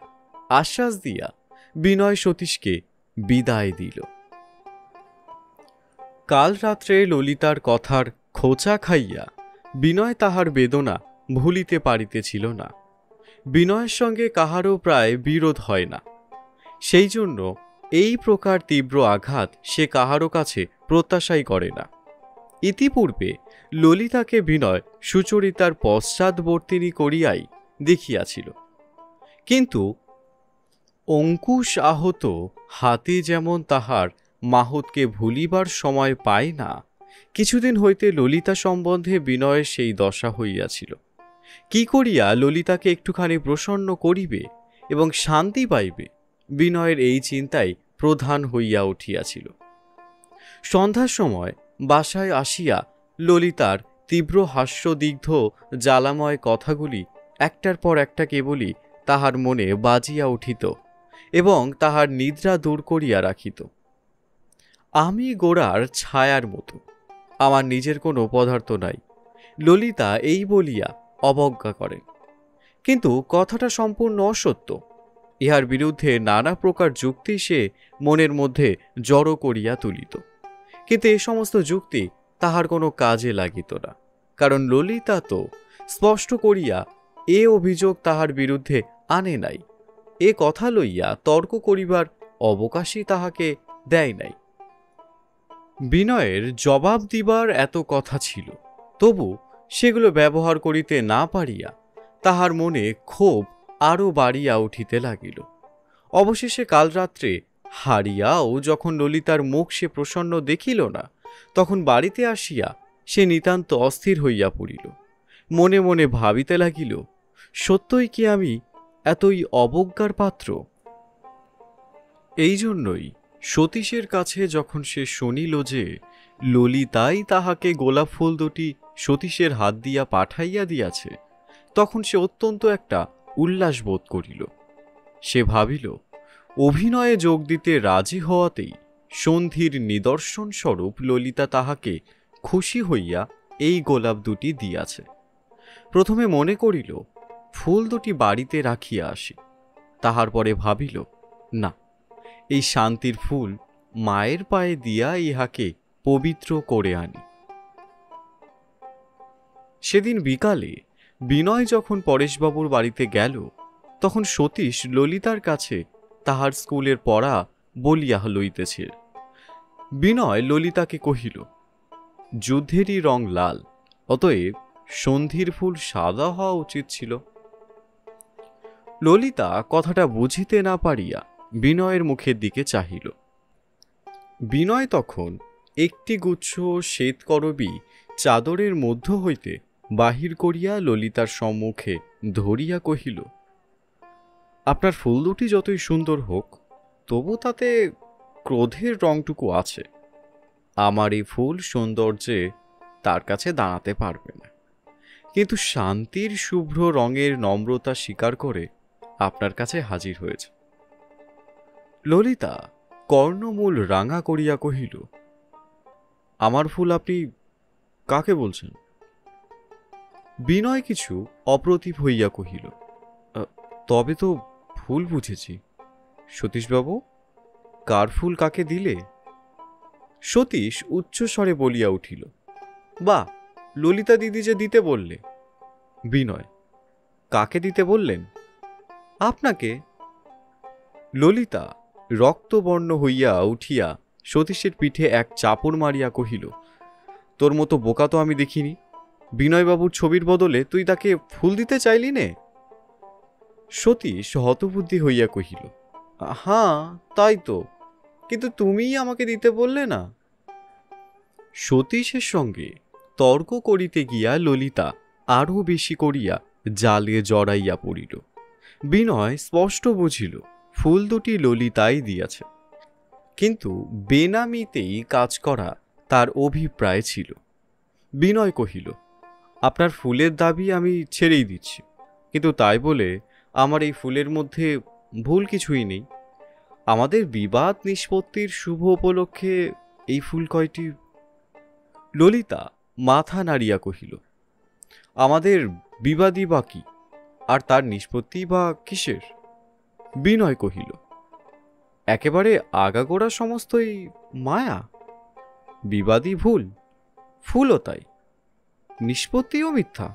আশ্বাস দিয়া বিনয় সতীশকে বিদায় দিল। কাল রাত্রে ললিতার কথার খোঁচা খাইয়া বিনয় তাহার বেদনা ভুলিতে পারিতেছিল না। বিনয়ের সঙ্গে কাহারও প্রায় বিরোধ হয় না, সেই জন্য এই প্রকার তীব্র আঘাত সে কাহারও কাছে প্রত্যাশাই করে না। ইতিপূর্বে ললিতাকে বিনয় সুচরিতার পশ্চাৎবর্তিনী করিয়াই দেখিয়াছিল, কিন্তু অঙ্কুশ আহত হাতি যেমন তাহার মাহতকে ভুলিবার সময় পায় না, কিছুদিন হইতে ললিতা সম্বন্ধে বিনয়ের সেই দশা হইয়াছিল। কি করিয়া ললিতাকে একটুখানি প্রসন্ন করিবে এবং শান্তি পাইবে, বিনয়ের এই চিন্তাই প্রধান হইয়া উঠিয়াছিল। সন্ধ্যার সময় বাসায় আসিয়া ললিতার তীব্র হাস্যদিগ্ধ জ্বালাময় কথাগুলি একটার পর একটা কেবলই তাহার মনে বাজিয়া উঠিত এবং তাহার নিদ্রা দূর করিয়া রাখিত। আমি গোড়ার ছায়ার মতো, আমার নিজের কোনো পদার্থ নাই, ললিতা এই বলিয়া অবজ্ঞা করেন। কিন্তু কথাটা সম্পূর্ণ অসত্য। ইহার বিরুদ্ধে নানা প্রকার যুক্তি সে মনের মধ্যে জড়ো করিয়া তুলিত, কিন্তু এ সমস্ত যুক্তি তাহার কোনো কাজে লাগিত না, কারণ ললিতা তো স্পষ্ট করিয়া এ অভিযোগ তাহার বিরুদ্ধে আনে নাই। এ কথা লইয়া তর্ক করিবার অবকাশই তাহাকে দেয় নাই। বিনয়ের জবাব দিবার এত কথা ছিল, তবু সেগুলো ব্যবহার করিতে না পারিয়া তাহার মনে ক্ষোভ আরও বাড়িয়া উঠিতে লাগিল। অবশেষে কাল রাত্রে হারিয়াও যখন ললিতার মুখ সে প্রসন্ন দেখিল না, তখন বাড়িতে আসিয়া সে নিতান্ত অস্থির হইয়া পড়িল। মনে মনে ভাবিতে লাগিল, সত্যই কি আমি এতই অবজ্ঞার পাত্র? এই জন্যই সতীশের কাছে যখন সে শুনিল যে ললিতাই তাহাকে গোলাপ ফুল দুটি সতীশের হাত দিয়া পাঠাইয়া দিয়াছে, তখন সে অত্যন্ত একটা উল্লাস বোধ করিল। সে ভাবিল, অভিনয়ে যোগ দিতে রাজি হওয়াতেই সন্ধির নিদর্শন স্বরূপ ললিতা তাহাকে খুশি হইয়া এই গোলাপ দুটি দিয়াছে। প্রথমে মনে করিল ফুল দুটি বাড়িতে রাখিয়া আসি, তাহার পরে ভাবিল, না, এই শান্তির ফুল মায়ের পায়ে দিয়া ইহাকে পবিত্র করে আনি। সেদিন বিকালে বিনয় যখন পরেশবাবুর বাড়িতে গেল, তখন সতীশ ললিতার কাছে তাহার স্কুলের পড়া বলিয়া লইতেছে। বিনয় ললিতাকে কহিল, যুদ্ধেরই রং লাল, অতএব সন্ধির ফুল সাদা হওয়া উচিত ছিল। ললিতা কথাটা বুঝিতে না পারিয়া বিনয়ের মুখের দিকে চাহিল। বিনয় তখন একটি গুচ্ছ শ্বেতকরবী চাদরের মধ্য হইতে বাহির করিয়া ললিতার সম্মুখে ধরিয়া কহিল, আপনার ফুল দুটি যতই সুন্দর হোক, তবু তাতে ক্রোধের রংটুকু আছে। আমার এই ফুল সৌন্দর্যে তার কাছে দাঁড়াতে পারবে না, কিন্তু শান্তির শুভ্র রঙের নম্রতা স্বীকার করে আপনার কাছে হাজির হয়েছে। ললিতা কর্ণমূল রাঙা করিয়া কহিল, আমার ফুল আপনি কাকে বলছেন? বিনয় কিছু অপ্রতিভ হইয়া কহিল, তবে তো ফুল বুঝেছি। সতীশবাবু, কার ফুল কাকে দিলে? সতীশ উচ্চস্বরে বলিয়া উঠিল, বা ললিতা দিদি যে দিতে বললে। বিনয়, কাকে দিতে বললেন? আপনাকে। ললিতা রক্তবর্ণ হইয়া উঠিয়া সতীশের পিঠে এক চাপড় মারিয়া কহিল, তোর মতো বোকা তো আমি দেখিনি। বিনয়বাবুর ছবির বদলে তুই তাকে ফুল দিতে চাইলি নে? সতীশ হতবুদ্ধি হইয়া কহিল, হ্যাঁ তাই তো, কিন্তু তুমিই আমাকে দিতে বললে না। সতীশের সঙ্গে তর্ক করিতে গিয়া ললিতা আরও বেশি করিয়া জালে জড়াইয়া পড়িল। বিনয় স্পষ্ট বুঝিল ফুল দুটি ললিতাই দিয়াছে, কিন্তু বেনামিতেই কাজ করা তার অভিপ্রায় ছিল। বিনয় কহিল, আপনার ফুলের দাবি আমি ছেড়েই দিচ্ছি, কিন্তু তাই বলে আমার এই ফুলের মধ্যে ভুল কিছুই নেই। আমাদের বিবাদ নিষ্পত্তির শুভ উপলক্ষে এই ফুল কয়টি? ললিতা মাথা নাড়িয়া কহিল, আমাদের বিবাদই বা কি, আর তার নিষ্পত্তি বা কিসের? বিনয় কহিল, একেবারে আগাগোড়া সমস্তই মায়া। বিবাদী ভুল, ফুলও তাই, নিষ্পত্তিও মিথ্যা।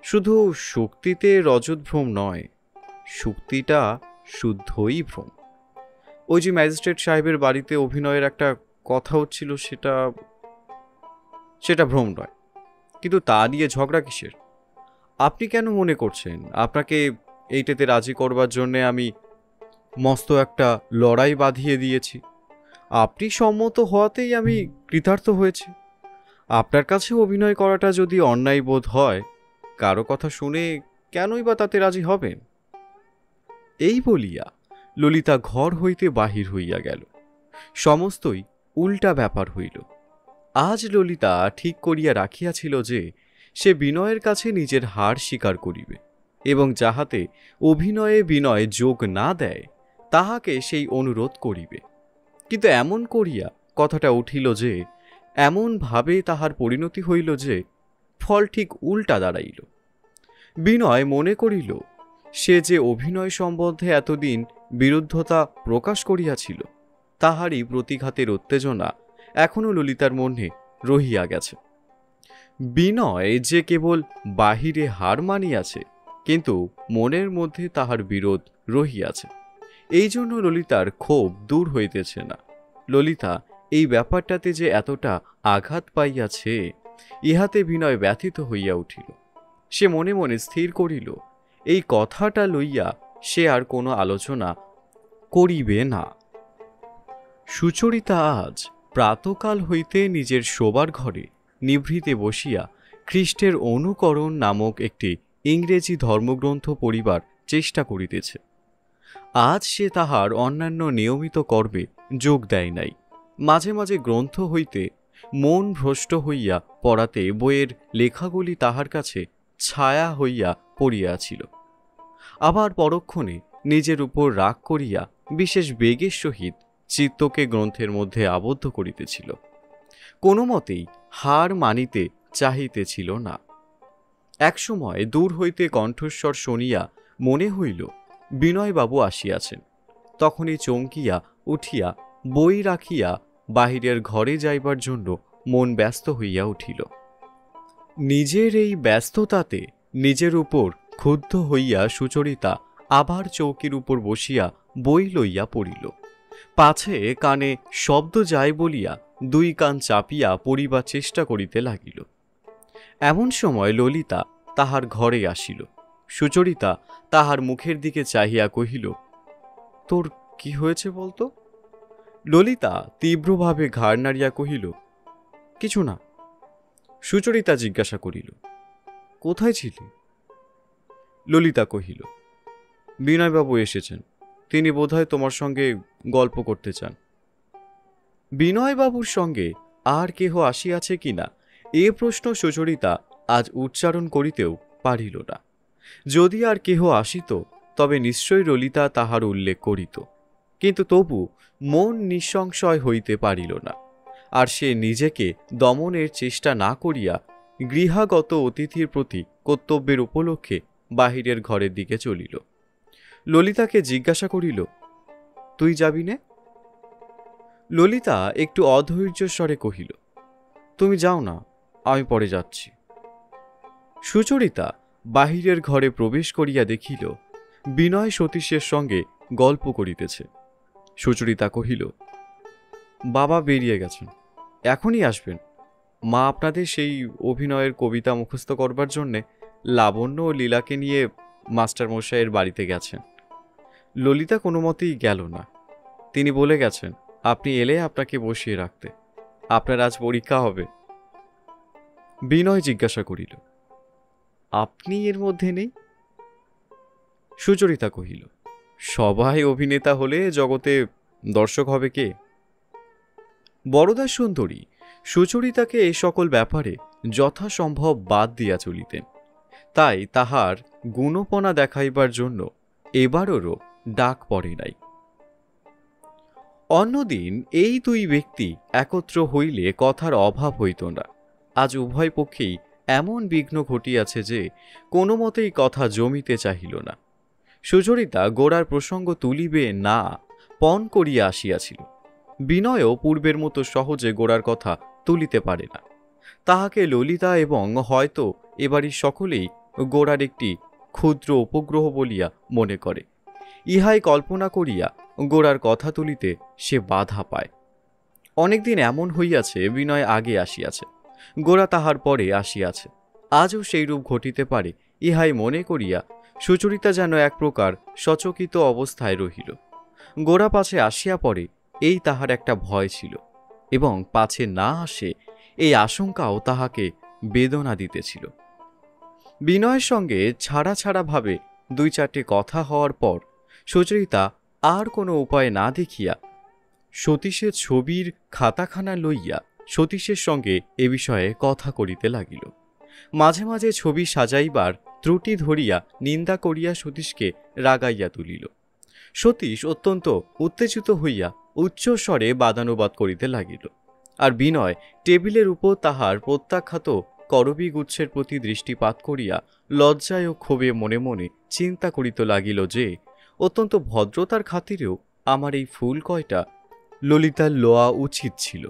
শুধু শক্তিতে রজতভ্রম নয়, শক্তিটা শুদ্ধই ভ্রম। ওই যে ম্যাজিস্ট্রেট সাহেবের বাড়িতে অভিনয়ের একটা কথা হচ্ছিল, সেটা ভ্রম নয়, কিন্তু তা নিয়ে ঝগড়া কিসের? আপনি কেন মনে করছেন আপনাকে এইটাতে রাজি করবার জন্যে আমি মস্ত একটা লড়াই বাঁধিয়ে দিয়েছি? আপনি সম্মত হওয়াতেই আমি কৃতার্থ হয়েছি। আপনার কাছে অভিনয় করাটা যদি অন্যায় বোধ হয়, কারো কথা শুনে কেনই বা তাতে রাজি হবেন? এই বলিয়া ললিতা ঘর হইতে বাহির হইয়া গেল। সমস্তই উল্টা ব্যাপার হইল। আজ ললিতা ঠিক করিয়া রাখিয়াছিল যে সে বিনয়ের কাছে নিজের হার স্বীকার করিবে, এবং যাহাতে অভিনয়ে বিনয় যোগ না দেয় তাহাকে সেই অনুরোধ করিবে। কিন্তু এমন করিয়া কথাটা উঠিল যে এমনভাবে তাহার পরিণতি হইল যে ফল ঠিক উল্টা দাঁড়াইল। বিনয় মনে করিল সে যে অভিনয় সম্বন্ধে এতদিন বিরুদ্ধতা প্রকাশ করিয়াছিল, তাহারই প্রতিঘাতের উত্তেজনা এখনো ললিতার মনে রহিয়া গেছে। বিনয় যে কেবল বাহিরে হার মানিয়াছে, কিন্তু মনের মধ্যে তাহার বিরোধ রহিয়াছে, এই জন্য ললিতার ক্ষোভ দূর হইতেছে না। ললিতা এই ব্যাপারটাতে যে এতটা আঘাত পাইয়াছে, ইহাতে বিনয় ব্যথিত হইয়া উঠিল। সে মনে মনে স্থির করিল এই কথাটা লইয়া সে আর কোনো আলোচনা করিবে না। সুচরিতা আজ প্রাতকাল হইতে নিজের শোবার ঘরে নিভৃতে বসিয়া খ্রিস্টের অনুকরণ নামক একটি ইংরেজি ধর্মগ্রন্থ পড়িবার চেষ্টা করিতেছে। আজ সে তাহার অন্যান্য নিয়মিত কর্মে যোগ দেয় নাই। মাঝে মাঝে গ্রন্থ হইতে মন ভ্রষ্ট হইয়া পড়াতে বইয়ের লেখাগুলি তাহার কাছে ছায়া হইয়া পড়িয়াছিল। আবার পরক্ষণে নিজের উপর রাগ করিয়া বিশেষ বেগের সহিত চিত্তকে গ্রন্থের মধ্যে আবদ্ধ করিতেছিল। কোনো মতেই হার মানিতে চাহিতেছিল না। একসময় দূর হইতে কণ্ঠস্বর শুনিয়া মনে হইল বিনয়বাবু আসিয়াছেন। তখনই চমকিয়া উঠিয়া বই রাখিয়া বাহিরের ঘরে যাইবার জন্য মন ব্যস্ত হইয়া উঠিল। নিজের এই ব্যস্ততাতে নিজের উপর ক্ষুব্ধ হইয়া সুচরিতা আবার চৌকির উপর বসিয়া বই লইয়া পড়িল। পাছে কানে শব্দ যায় বলিয়া দুই কান চাপিয়া পড়িবার চেষ্টা করিতে লাগিল। এমন সময় ললিতা তাহার ঘরে আসিল। সুচরিতা তাহার মুখের দিকে চাহিয়া কহিল, তোর কি হয়েছে বলতো? ললিতা তীব্রভাবে ঘাড় নাড়িয়া কহিল, কিছু না। সুচরিতা জিজ্ঞাসা করিল, কোথায় ছিলি? ললিতা কহিল, বিনয়বাবু এসেছেন, তিনি বোধহয় তোমার সঙ্গে গল্প করতে চান। বিনয়বাবুর সঙ্গে আর কেহ আসিয়াছে কিনা এ প্রশ্ন সুচরিতা আজ উচ্চারণ করিতেও পারিল না। যদি আর কেহ আসিত তবে নিশ্চয় ললিতা তাহার উল্লেখ করিত, কিন্তু তবু মন নিঃসংশয় হইতে পারিল না। আর সে নিজেকে দমনের চেষ্টা না করিয়া গৃহাগত অতিথির প্রতি কর্তব্যের উপলক্ষে বাহিরের ঘরের দিকে চলিল। ললিতাকে জিজ্ঞাসা করিল, তুই যাবি নে? ললিতা একটু অধৈর্য স্বরে কহিল, তুমি যাও না, আমি পরে যাচ্ছি। সুচরিতা বাহিরের ঘরে প্রবেশ করিয়া দেখিল বিনয় সতীশের সঙ্গে গল্প করিতেছে। সুচরিতা কহিল, বাবা বেরিয়ে গেছেন, এখনই আসবেন। মা আপনাদের সেই অভিনয়ের কবিতা মুখস্থ করবার জন্যে লাবণ্য ও লীলাকে নিয়ে মাস্টারমশাইয়ের বাড়িতে গেছেন। ললিতা কোনো মতেই গেল না। তিনি বলে গেছেন আপনি এলে আপনাকে বসিয়ে রাখতে, আপনার আজ পরীক্ষা হবে। বিনয় জিজ্ঞাসা করিল, আপনি এর মধ্যে নেই? সুচরিতা কহিল, সবাই অভিনেতা হলে জগতে দর্শক হবে কে? বরদা সুন্দরী সুচরিতাকে এই সকল ব্যাপারে যথাসম্ভব বাদ দিয়া চলিতেন, তাই তাহার গুণপনা দেখাইবার জন্য এবারেরও ডাক পড়ে নাই। অন্যদিন এই দুই ব্যক্তি একত্র হইলে কথার অভাব হইত না। আজ উভয় পক্ষেই এমন বিঘ্ন ঘটিয়াছে যে কোনো মতেই কথা জমিতে চাহিল না। সুচরিতা গোড়ার প্রসঙ্গ তুলিবে না পণ করিয়া আসিয়াছিল। বিনয়ও পূর্বের মতো সহজে গোড়ার কথা তুলিতে পারে না। তাহাকে ললিতা এবং হয়তো এবাড়ির সকলেই গোড়ার একটি ক্ষুদ্র উপগ্রহ বলিয়া মনে করে। ইহাই কল্পনা করিয়া গোড়ার কথা তুলিতে সে বাধা পায়। অনেকদিন এমন হইয়াছে বিনয় আগে আসিয়াছে, গোড়া তাহার পরে আসিয়াছে। আজও সেইরূপ ঘটিতে পারে ইহাই মনে করিয়া সুচরিতা যেন এক প্রকার সচকিত অবস্থায় রহিল। গোড়া পাছে আসিয়া পড়ে এই তাহার একটা ভয় ছিল, এবং পাছে না আসে এই আশঙ্কাও তাহাকে বেদনা দিতেছিল। বিনয়ের সঙ্গে ছাড়া ছাড়া ভাবে দুই চারটে কথা হওয়ার পর সুচরিতা আর কোনো উপায় না দেখিয়া সতীশের ছবির খাতাখানা লইয়া সতীশের সঙ্গে এ বিষয়ে কথা করিতে লাগিল। মাঝে মাঝে ছবি সাজাইবার ত্রুটি ধরিয়া নিন্দা করিয়া সতীশকে রাগাইয়া তুলিল। সতীশ অত্যন্ত উত্তেজিত হইয়া উচ্চস্বরে বাদানুবাদ করিতে লাগিল। আর বিনয় টেবিলের উপর তাহার প্রত্যাখ্যাত করবীগুচ্ছের প্রতি দৃষ্টিপাত করিয়া লজ্জায় ও ক্ষোভে মনে মনে চিন্তা করিতে লাগিল যে অত্যন্ত ভদ্রতার খাতিরেও আমার এই ফুল কয়টা ললিতার লওয়া উচিত ছিল।